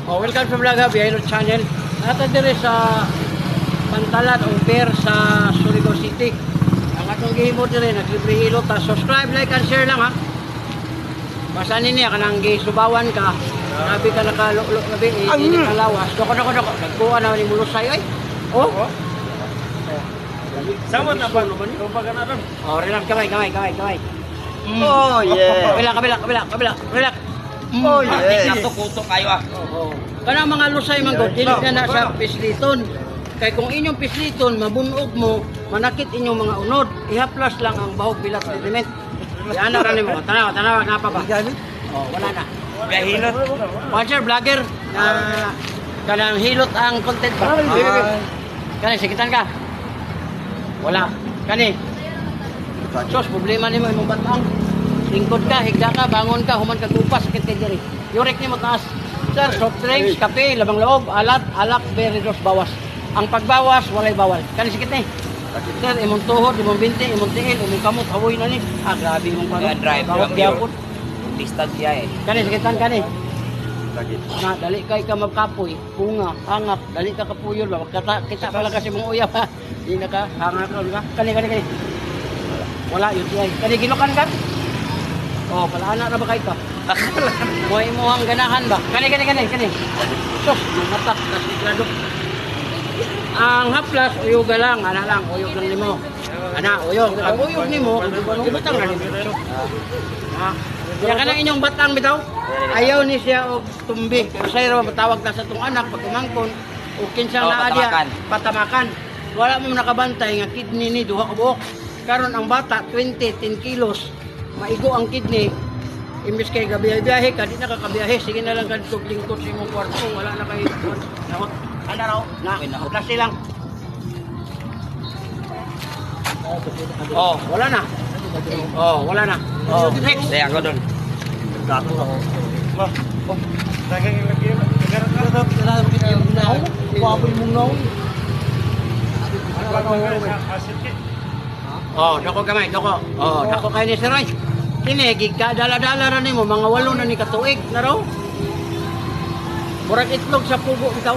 Oh, welcome sa vlog ha, Biyahero Channel. Nata dire sa Pantalan o Pier sa Surigao City. Ang atong gihimo dire naglibre hilot ta. Subscribe, like and share lang ha. Basta niya kanang gisubawan ka. Grabe ka nakalulo gabi hindi kalawas. Doko. Nagkuha na ni mulusay ay. Oh. Sama na ba naman ito pag ron? Oh, relax kamay. Oh yeah. Kabila. Relax. Oh yes. Nato-kuto kayo ah. Oo. Kanang mga lusay man gud dili na sa pisliton. Kay kung inyong pisliton mabunog mo, manakit inyong mga unod. Ihaplas lang ang bahog bilat sediment. Yan ra nimo. Tanaw na pa ba? Oh, wala na. Gahilot. Watcher vlogger na kanang hilot ang content ba? Kani sikitan ka. Wala. Kani. Sos problema nimo imong batang. Lingkod ka, higda ka, bangon ka, human ka kupas, sakit ka diri. Yurik ni mo taas. Sir, soft drinks, kape, labang loob, alak, beridos, bawas. Ang pagbawas, walay bawal. Kani sakit ni. Sir, imong tuhod, imong binti, imong tiil, imong kamot, awoy na ni. Grabe imong pagod. Drive Bawat lang gyapon. Distance siya eh. Kani sakitan kani. Na dali kay ka magkapoy, punga, hangap, dali ka kapuyol ba? Kita pala kasi mong uyap ha. Di na ka hangap ka. Kani. Wala yun siya. Kani ginukan ka? Oh, pala anak na ba kayo ka? Moy mo ang ganahan ba? Kani. Sos, mata, sigurado. Ang haplas, uyog lang, uyog lang nimo. Uyog. Ang uyog nimo, ibutang na nimo. Kaya kanang inyong batang bitaw, ayaw ni siya og tumbi. Usay ra matawag na sa tong anak pag umangkon o kinsang naa diya patamakan. Wala mo nakabantay nga kidney ni duha ka buok. Karon ang bata 10 kilos. Maigo ang kidney. Imbis kay gabiyahe ka, di na kakabiyahe. Sige na lang kadtog lingkod sa imong kwarto. Wala na kay nawat. Ana raw na klase lang. Oh, wala na. Oh, next. Saya ako doon. Dato ako. Dagang lagi. Papoy mong naw. Oh, dako gamay. Oh, dako kay ni Sir Roy. Kini gigdala-dala ra nimo mga 8 na ni katuig na raw. Murag itlog sa pugo bitaw.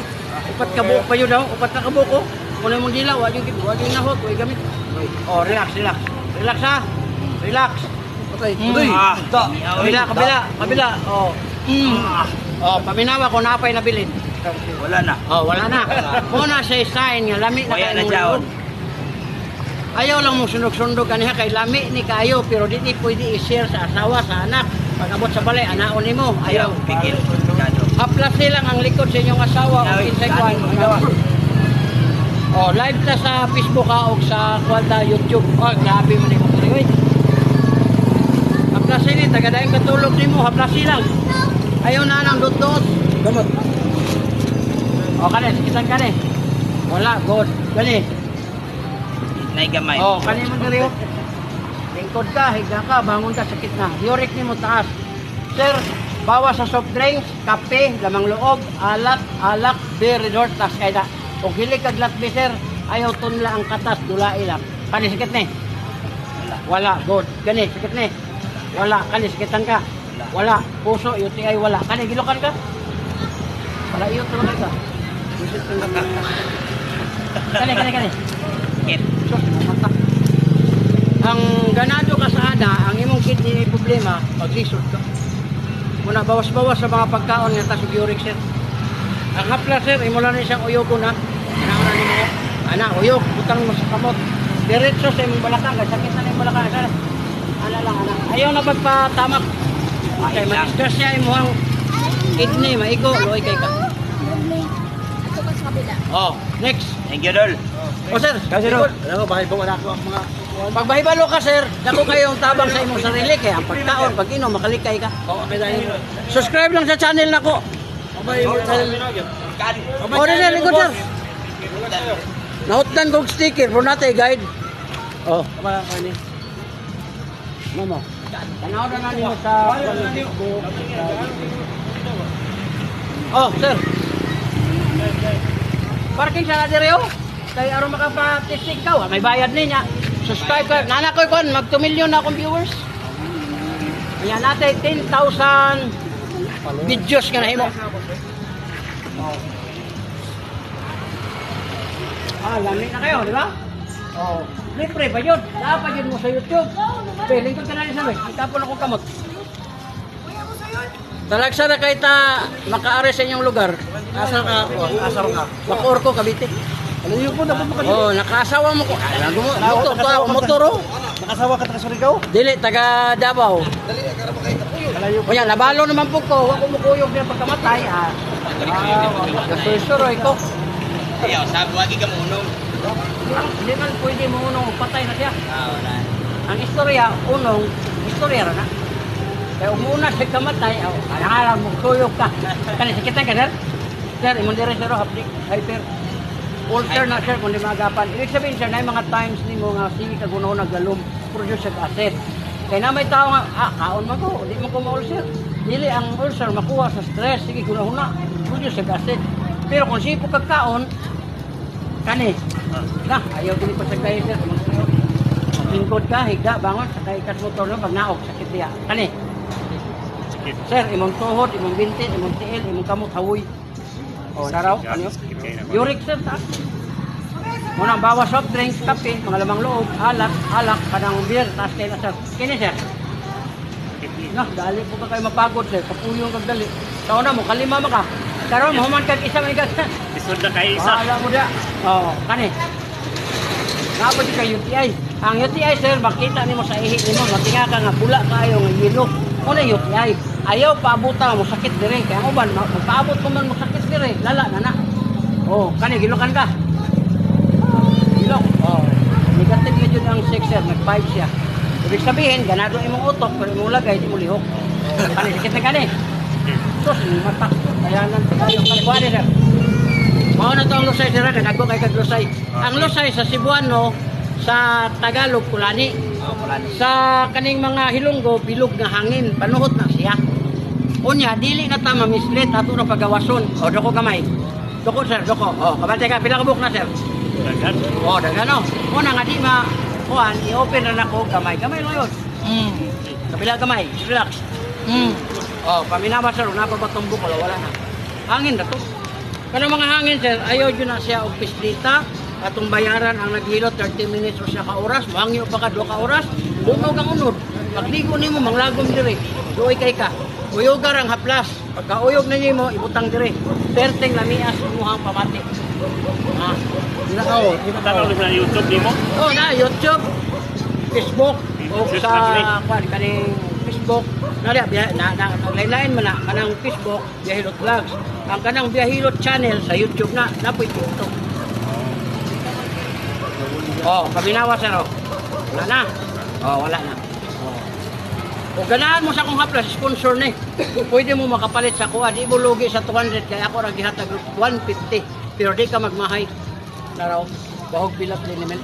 Upat ka buok pa yun daw, upat na ka buko. Kung mong dilaw, wag yung nahot, wag gamit. Oh, relax. Relax ha. Relax. Okay. Kabila. Oh. Oh, paminawa ko napay nabilin. Wala na. Oh, wala na. Muna sa sign nga lami na Wala na kayo. dyan. Ayaw lang mo sundog-sundog kaniya kay lami ni kayo pero di pwede i-share sa asawa, sa anak. Pag abot sa balay, anaon nimo. Ayaw. Pigil. Haplas lang ang likod sa inyong asawa o kinsay kuan. Oh, live ta sa Facebook ha o sa kwalta YouTube. Oh, grabe man ni mo diri. Haplas ni taga-dayon katulog nimo, haplas lang. Ayaw na nang dot-dot. Gamot. Oh, kani. Wala, good. Kani. Nay gamay. Oh, kani man diri. Lingkod ka, higa ka, bangon ka, sakit na. Yurik ni mo taas. Sir, bawas sa soft drinks, kape, lamang loob, alak, beer, resort, tas kay na. Kung hilig kag latbi, sir, ayaw tunla ang katas, dulai lang. Kani sakit ni? Wala, good. Kani sakit ni? Wala, kani sakitan ka? Wala, puso, UTI, wala. Kani, gilukan ka? Wala, iyo tulungan ka. Kani. Kit. Sos, mata. Ang ganado ka sa ana, ang imong kidney problema, paglisod ka. Muna bawas-bawas sa mga pagkaon nga tas uric sir. Ang haplas sir, imo lang siyang uyog na. Ana nimo. Ana uyog, butang mo sa kamot. Diretso sa imong balakang, sakit na imong balakang. Ana lang. Ayaw na pagpatamak. Okay, ma-stress niya imong kidney, maigo, loy kay ka. Oh, next. Thank you, Dol. Oh sir, Kasi ro. Alam mo, bahay ko wala ko ang mga pagbahibalo ka sir, dako kayong tabang sa imong sarili kay ang pagkaon pag inom makalikay ka. Subscribe lang sa channel nako. Oh, sir, lingkod sir. Nahutdan kong sticker, pero natay guide. Oh, mga kani. mamo. Tanaw na na nimo sa Facebook. Oh, sir. Parking sa nadiri oh. Kay aron makapa-testing ka, may bayad niya. Subscribe ka. Nana ko kon mag 2 million na akong viewers. Ayan natin, 10,000 videos ka na himo. Lami na kayo, di ba? Libre pa yun. Dapat yun mo sa YouTube. Piling ko ka na rin sabi. Itapon ako kamot. Talagsa na kayo maka-ares sa inyong lugar. Asar ka. Asar ka. Bacoor ko, Cavite. Ano yun po? Dapat makalimutan. Oh, nakasawa mo ko. Alam mo, motor oh. Nakasawa ka taga Surigao? Dili, taga Davao. O yan, nabalo naman po ko. Huwag ko mukuyog na pagkamatay. Gasuy-suroy ko. Ayaw, sabi, wagi ka munong. Hindi man pwede mo unong patay na siya. Wala. Ang istorya, unong, istorya na. Kaya umuna siya kamatay, alam mo, tuyog ka. Kani, sakit ka, sir? Sir, imong dire, sir, hyper. Alter na, sir, kung di magapan. Ibig sabihin, sir, na yung mga times ni mo nga, sige ka gunaw naglalum, produce siya acid. Kaya na may tao nga, kaon mo ko, hindi mo ko ma-ulcer. Dili, ang ulcer, makuha sa stress, sige, gunaw na, produce siya acid. Pero kung sipo kagkaon, kani, na, ayaw din pa sa kayo, sir. Lingkod ka, higa, bangon, sakay ka sa motor no, pag naok, sakit niya. Kani, sir, imong tuhod, imong binti, imong tiil, imong kamot, hawoy. O, naraw, ano? Uric, sir, ta. Muna, bawa soft drinks, kape, mga lamang loob, alak, kanang beer, taas kayo na, sir. Kini, sir. No, dali po ka kayo mapagod, sir. Kapuyong kag dali. Sa una mo, kalima maka. Karon mo man kag isa may gas. Isod na kayo isa. Alam mo da. Oo, kani. Napa di kay UTI. Ang UTI, sir, makita nimo sa ihi nimo, matinga ka nga pula kayo nga yelo. Una UTI. Ayaw paabuta mo sakit dire. Kaya uban magpaabot ko man mo sakit dire, lala na na. Oh, kani gilokan ka. Gilok. Oh. Negative na jud ang 6, sir, nag 5 siya. Ibig sabihin, ganado imong utok, pero imong lagay di mo lihok. Kani sakit na kani. Sus, matak. Kaya nang tayo kalikuan sir. Mao na to ang lusay sir, kanago kay kag lusay. Ang lusay sa Cebuano, sa Tagalog kulani. Sa kaning mga Hilonggo, bilog nga hangin, panuhot na siya. Unya, dili na ta mamislit ato na pagawason. O doko kamay. Doko sir, doko. O, kabante ka pila ka buok na sir. Dagan. O, dagano. Una nga di ma kuan, i-open na nako kamay. Kamay lang yun. Kapila kamay, relax. Oh, paminawa sir, napabatong bukol, wala na. Hangin na to. Kanang mga hangin sir, ayaw dyan na siya og pislita. Atong bayaran ang naghilot 30 minutes o siya ka oras, mahangyo pa ka 2 ka oras, lumaw kang unod. Pagligo nimo manglagom dire. Duoy kay ka. Uyogar ang haplas. Pagka uyog na nimo ibutang dire. Perteng lamias imuhang pamati. Oo, di ba tatawag sa YouTube di mo? Oh, na YouTube, Facebook, o Facebook sa kwan kaning Facebook. Naglain-lain man na kanang Facebook, Biyahilot Vlogs. Ang kanang Biyahilot channel sa YouTube na napoy TikTok. Oh, kabinawa sir, oh. Wala na. Oh, wala na. O ganahan mo sa akong haplas, sponsor ni. Pwede mo makapalit sa kuha. Di mo lugi sa 200, kaya ako naghihatag 150. Pero di ka magmahay. Naraw, bahog bilat liniment.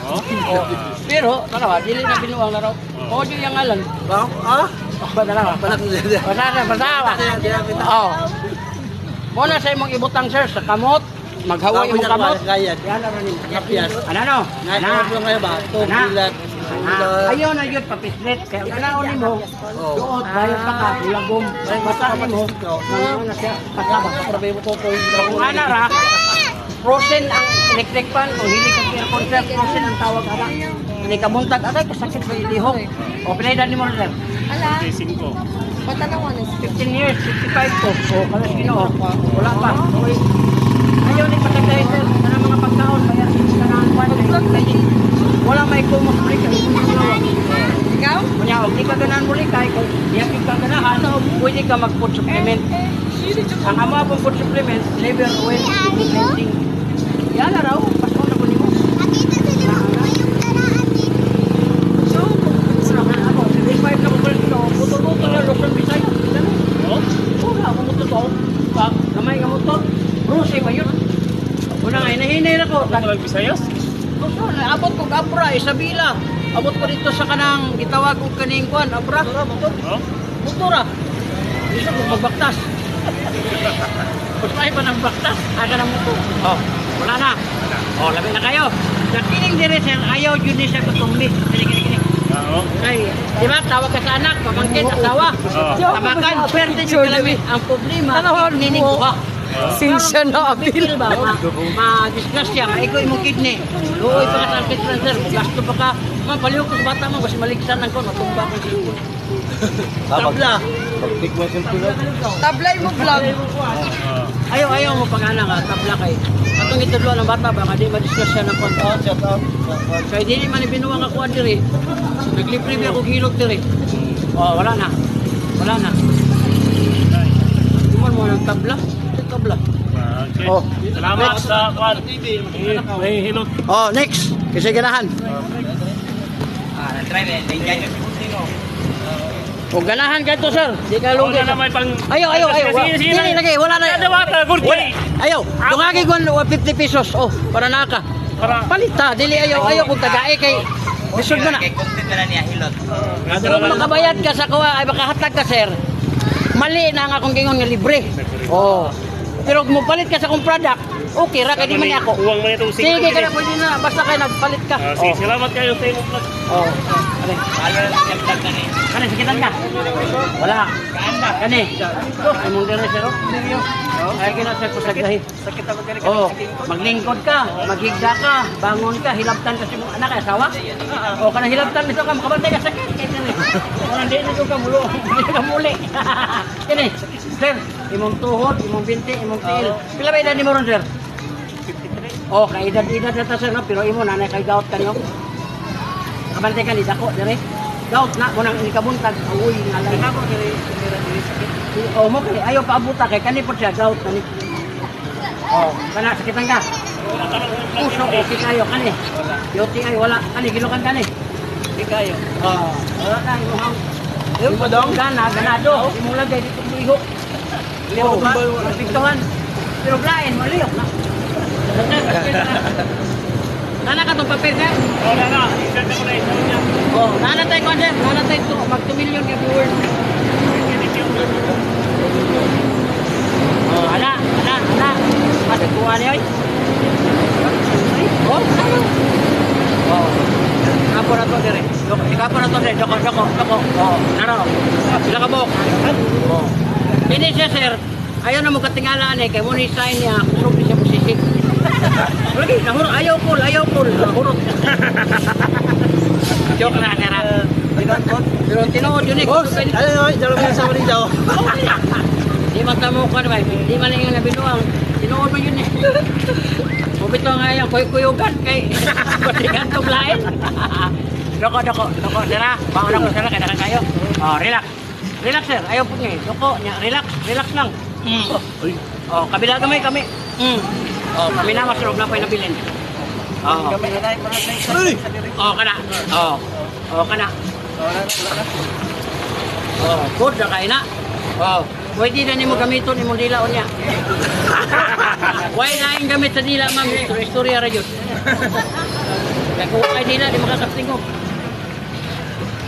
Oo. Oh. Pero, naraw, dili na binuang naraw. O, di yung ngalan. Ba, naraw. Basawa. Oh. Muna sa imong ibutang sir, sa kamot. Maghaway imong kamot. Yan na rin. Ano? Ngayon ngayon ba? Bilat. Ayaw na yun, papislit. Kaya kanaon mo, doon, bayad pa ka, ulagom. Basta mo, nangyayang na siya, pasabak. Kung anara, frozen ang electric fan, o hindi ka air concert, frozen ang tawag ana. Hindi ka buntag, agay, kasakit sa ilihok. O, pinaidan mo na sir. Ala, 5. patanawan is 15 years, 65 ko. O, kalas ginoo. Wala pa. Okay. Ayaw ni patagay sir, kanang mga pagkaon, kaya kanang kwan, wala may kumos balik ka. ikaw? Kunya, di ka ganahan muli kay kung di ka ganahan, pwede ka mag-food supplement. Ang amo pong food supplement, liver oil, supplementing. Yan na raw, pasko na ko nimo. So, ako, 75 na ko pala ito, puto-puto na Luzon, Visay. Oo? Wala ako mo to. Pag kamay ka mo to, Bruce, ba yun? Una nga, hinahinay na ko. Tagalog Visayas? Gusto, abot ko Abra, Isabela. Abot ko dito sa kanang gitawag ko kaning kuan, Abra. Oo. Motora. Gusto ko magbaktas. Pagpay pa ng baktas, aga ng motor. Oh, wala na. Oh, labi na kayo. Sa kining dire sir, ayaw yun ni siya kutumbi. Kini. Oo. Kay, di ba, tawag ka sa anak, pamangkin, asawa. Oo. Tabakan, pwede nyo kalabi. Ang problema, nininguha. Sinsya na Apil ba? Ma-disgrasya, maikoy mong kidney. Luoy pa ka sa sakit cancer. Gasto pa ka. Man, paliw ko sa bata mo, kasi maligsan ang ko, matumba ko sa ipon. Tabla. Tablay mo vlog. Ayaw mo pag-ana ka, tabla kay. Atong itudlo ng bata ba, di ma-disgrasya ng konto. Kaya di man ibinuwang ako diri. Naglibre ako hilot diri. Oh, wala na. Wala na. Di mo ng tabla. Tabla. Okay. Oh. Salamat sa kwan. May hilot. Oh, next. Kasi ganahan. Try na, ganyan. O ganahan ka to, sir. Di ka Oo lungkit. na may pang... Ayaw. Sige Dili lagi, wala na. Ada wata, good Wala. Ayaw. Dungagi ko 50 pesos. Oh, para naka. Para... Palita, dili ayaw kung tagae kay bisod mo na. Kay content na niya hilot. Pero kung makabayad ka sa kuha, ay makahatag ka, sir. Mali na nga akong gingon nga libre. Oh. Pero kung mupalit ka sa kong product, okay ra kay di man ako. Uwang man itong Sige, kaya pwede na basta kayo nagpalit ka. Sige, salamat kayo sa inyong vlog. Oh. Mahalo na siya vlog na niya. Kani sakitan ka? Wala. Kaanda. Kani. Ay mong dire sir. Ay kina sa kusagahi. Sakit ako ganun. Oh, maglingkod ka, maghigda ka, bangon ka, hilabtan ka sa mong anak kay asawa. Oh, kana hilabtan nito ka makabantay ka sakit kay kani. Wala di nito ka mulo, di ka muli. Kani. Sir, imong tuhod, imong binti, imong tiil. Pila ba edad nimo ron, sir? 53. Oh, kay edad na ta sir, no? Pero imo nanay kay gout kanyo. Kabantay ka ni dako dire. Gout na mo nang ikabuntag, uy ngalay. Ako dire sakit. Oh, mo kay ayo paabuta kay kani po siya gout kani. Oh, kana sakitan ka. Puso okay kayo kani. Yoti ay wala kani gilukan kani. Di kayo. Oh, wala na imong yung padong ganado. Simula dahil dito buho. Liho ba? Pagpiktuhan. Pero blain, maliyok na. Nana ka itong papel ka? Oo na. Isend ako na isend niya. Oh, nanatay ko dyan. Nanatay ito. Mag 2 million ka viewers. Oh, ala. Masag kuha niyo eh. Oh, ano? Oh. Kapo na to dire. Kapo na to dire. Doko. Oh, naro. Sila ka bok. Oh. Ini siya sir. Ayaw na mo katingalaan eh. Kaya mo ni sign niya. Kusog niya siya masisik. Lagi, nahurot. Ayaw cool. Nahurot. Joke na, nera. Pero tinuod yun eh. Boss, dalawa mo sa mga daw. Di man tamo ko naman. Di man yung nabinuang. Tinuod mo yun eh. Mubito nga yung kuyugan kay patigan to blain. Doko, nera. Bangon ako sila, kaya kayo. Oh, relax sir. Ayaw po niya eh. Doko, relax lang. Oh, kabila gamay kami. Oh, kami na mas na po yung nabilin. Oh. Oh, kana. Oh, kana. Oh, good na kayo na. Oh, pwede na nimo gamiton imong dila o niya. Why na yung gamit sa dila, ma'am? Istorya ra yun. Kaya kung kay dila, di makakaptingog.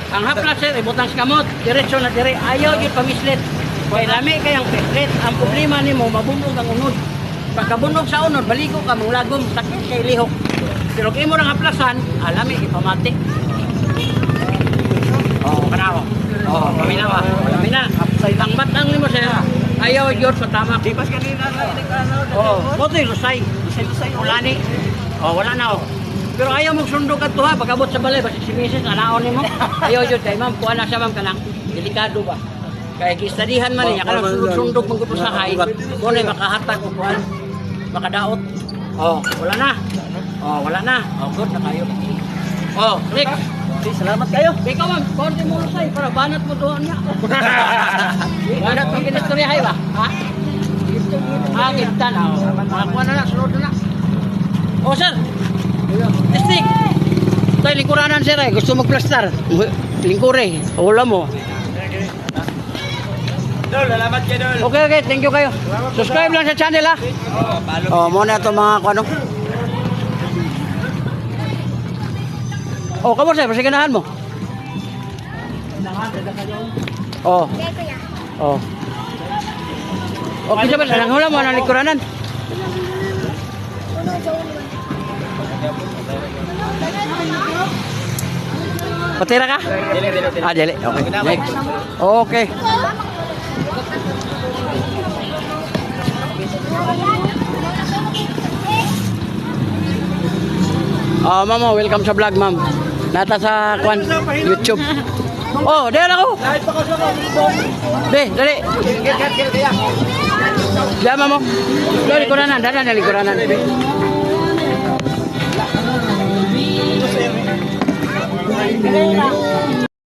Ang hapla, sir, ibutang skamot. Diretso na dire. Ayaw yung pamislit. Kaya lami kayang pislit. Ang problema nimo mabunog ang unod. Pagkabunog sa unod, baligo ka, mong lagom, sakit kay lihok. Pero kaya mo nang haplasan, alami, ipamati. Oh, kanawa. Oh, paminawa. Pamina. Ang batang nimo, sir. Ayaw yun sa tama. Di pas kanina na. Oh, botoy, lusay. Ulani. Oh, wala na, oh. Pero ayaw mong sundog at tuha, pag-abot sa balay, basta si Mrs. anaon ni mo. Ayaw yun, kay ma'am, kuha na siya, ma'am, kanang delikado ba? Kaya kistadihan man niya, kanang sundog mong gusto sa hay, kung na makahatag o kuhan, makadaot. Oh, wala na. Oh, wala na. Oh, good na kayo. Oh, next. Okay, salamat kayo. Ikaw, ma'am, konti mo lusay, para banat mo doon niya. Banat mo kinistoryahay ba? Ha? Ah, kintan. Makakuha na na, sunod na. Oh, sir. Testing. Tayo lingkuranan sir eh. Gusto mag-plastar. Lingkure. Wala mo. Dol, salamat kayo, Dol. Okay. Thank you kayo. Subscribe lang sa channel ha. Oh, muna ito mga ano. Oh, kamu sir. Pasiganahan mo. Oh. Oh. Okay sabi. Alang hula mo ang lingkuranan. Patira ka? Ah, dili. Okay. Next. Okay. Ma'am, welcome sa vlog, ma'am. Nata sa YouTube. Oh, dali ako. Dali. Diyan, ma'am. Dali, likoranan. Dali, likoranan.